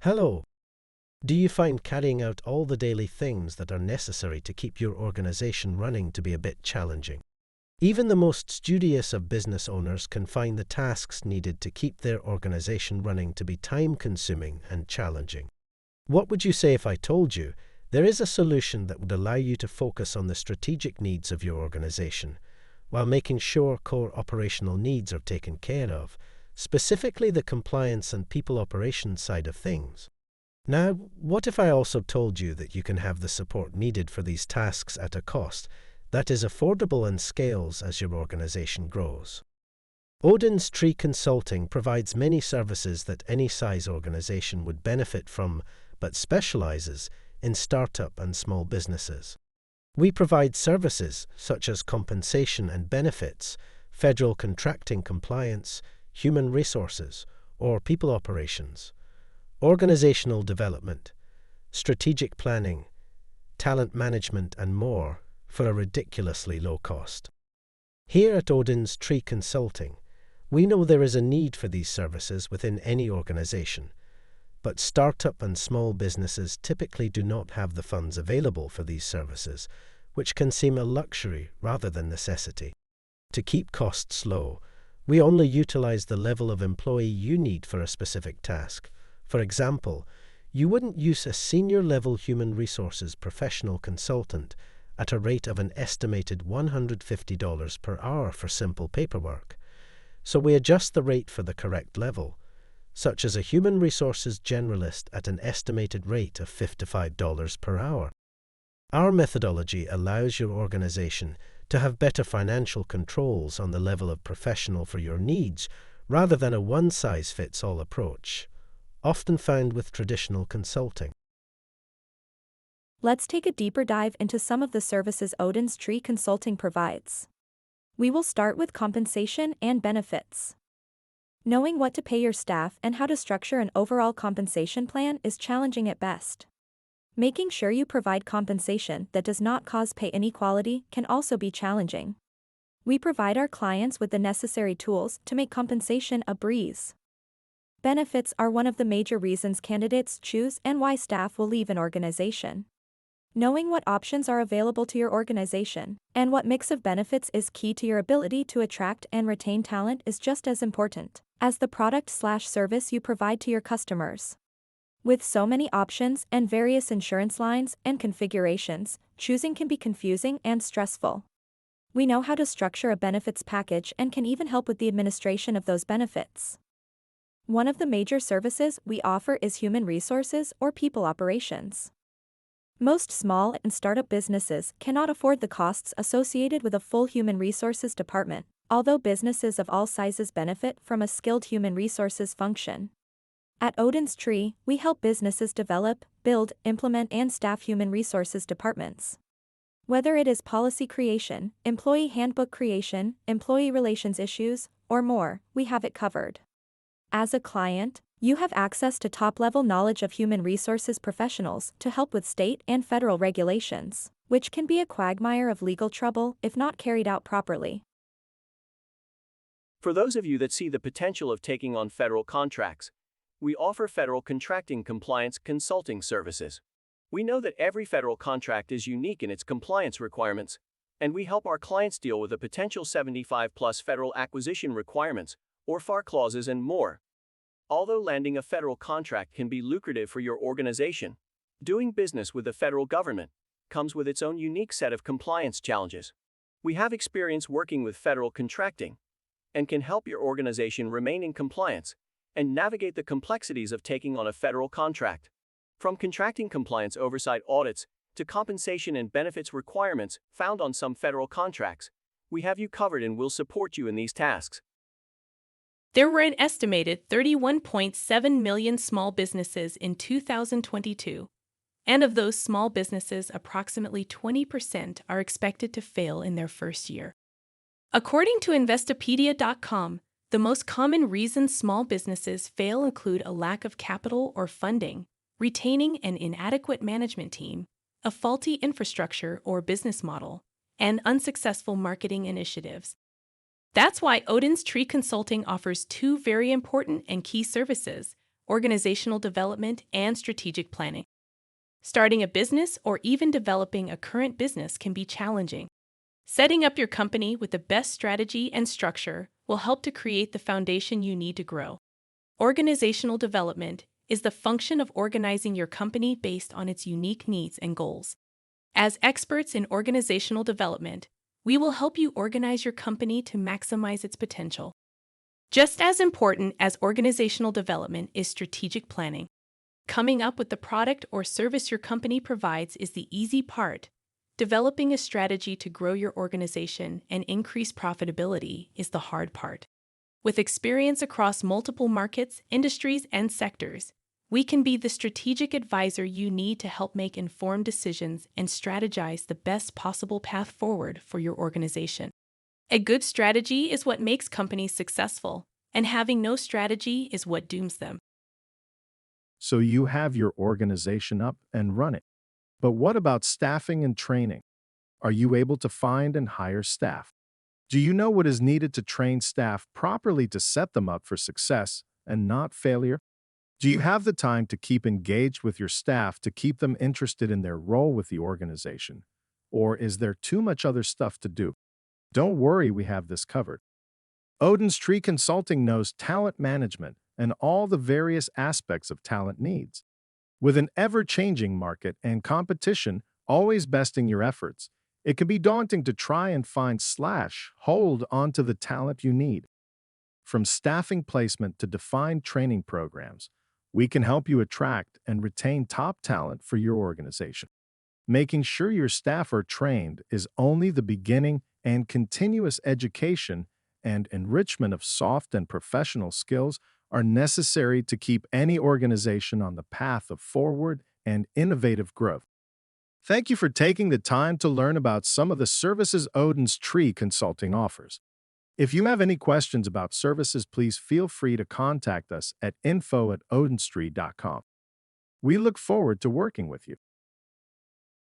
Hello. Do you find carrying out all the daily things that are necessary to keep your organization running to be a bit challenging? Even the most studious of business owners can find the tasks needed to keep their organization running to be time-consuming and challenging. What would you say if I told you there is a solution that would allow you to focus on the strategic needs of your organization while making sure core operational needs are taken care of, specifically the compliance and people operations side of things? Now, what if I also told you that you can have the support needed for these tasks at a cost that is affordable and scales as your organization grows? Odin's Tree Consulting provides many services that any size organization would benefit from, but specializes in startup and small businesses. We provide services such as compensation and benefits, federal contracting compliance, human resources, or people operations, organizational development, strategic planning, talent management, and more for a ridiculously low cost. Here at Odin's Tree Consulting, we know there is a need for these services within any organization, but startup and small businesses typically do not have the funds available for these services, which can seem a luxury rather than necessity. To keep costs low, we only utilize the level of employee you need for a specific task. For example, you wouldn't use a senior-level human resources professional consultant at a rate of an estimated $150 per hour for simple paperwork. So we adjust the rate for the correct level, such as a human resources generalist at an estimated rate of $55 per hour. Our methodology allows your organization to have better financial controls on the level of professional for your needs rather than a one-size-fits-all approach, often found with traditional consulting. Let's take a deeper dive into some of the services Odin's Tree Consulting provides. We will start with compensation and benefits. Knowing what to pay your staff and how to structure an overall compensation plan is challenging at best. Making sure you provide compensation that does not cause pay inequality can also be challenging. We provide our clients with the necessary tools to make compensation a breeze. Benefits are one of the major reasons candidates choose and why staff will leave an organization. Knowing what options are available to your organization and what mix of benefits is key to your ability to attract and retain talent is just as important as the product/service you provide to your customers. With so many options and various insurance lines and configurations, choosing can be confusing and stressful. We know how to structure a benefits package and can even help with the administration of those benefits. One of the major services we offer is human resources or people operations. Most small and startup businesses cannot afford the costs associated with a full human resources department, although businesses of all sizes benefit from a skilled human resources function. At Odin's Tree, we help businesses develop, build, implement, and staff human resources departments. Whether it is policy creation, employee handbook creation, employee relations issues, or more, we have it covered. As a client, you have access to top-level knowledge of human resources professionals to help with state and federal regulations, which can be a quagmire of legal trouble if not carried out properly. For those of you that see the potential of taking on federal contracts, we offer federal contracting compliance consulting services. We know that every federal contract is unique in its compliance requirements, and we help our clients deal with the potential 75+ federal acquisition requirements, or FAR clauses, and more. Although landing a federal contract can be lucrative for your organization, doing business with the federal government comes with its own unique set of compliance challenges. We have experience working with federal contracting and can help your organization remain in compliance and navigate the complexities of taking on a federal contract. From contracting compliance oversight audits to compensation and benefits requirements found on some federal contracts, we have you covered and will support you in these tasks. There were an estimated 31.7 million small businesses in 2022, and of those small businesses, approximately 20% are expected to fail in their first year. According to Investopedia.com, the most common reasons small businesses fail include a lack of capital or funding, retaining an inadequate management team, a faulty infrastructure or business model, and unsuccessful marketing initiatives. That's why Odin's Tree Consulting offers two very important and key services, organizational development, and strategic planning. Starting a business or even developing a current business can be challenging. Setting up your company with the best strategy and structure will help to create the foundation you need to grow. Organizational development is the function of organizing your company based on its unique needs and goals. As experts in organizational development, we will help you organize your company to maximize its potential. Just as important as organizational development is strategic planning. Coming up with the product or service your company provides is the easy part. Developing a strategy to grow your organization and increase profitability is the hard part. With experience across multiple markets, industries, and sectors, we can be the strategic advisor you need to help make informed decisions and strategize the best possible path forward for your organization. A good strategy is what makes companies successful, and having no strategy is what dooms them. So you have your organization up and running. But what about staffing and training? Are you able to find and hire staff? Do you know what is needed to train staff properly to set them up for success and not failure? Do you have the time to keep engaged with your staff to keep them interested in their role with the organization? Or is there too much other stuff to do? Don't worry, we have this covered. Odin's Tree Consulting knows talent management and all the various aspects of talent needs. With an ever-changing market and competition always besting your efforts, it can be daunting to try and hold onto the talent you need. From staffing placement to defined training programs, we can help you attract and retain top talent for your organization. Making sure your staff are trained is only the beginning, and continuous education and enrichment of soft and professional skills are necessary to keep any organization on the path of forward and innovative growth. Thank you for taking the time to learn about some of the services Odin's Tree Consulting offers. If you have any questions about services, please feel free to contact us at info@odinstree.com. We look forward to working with you.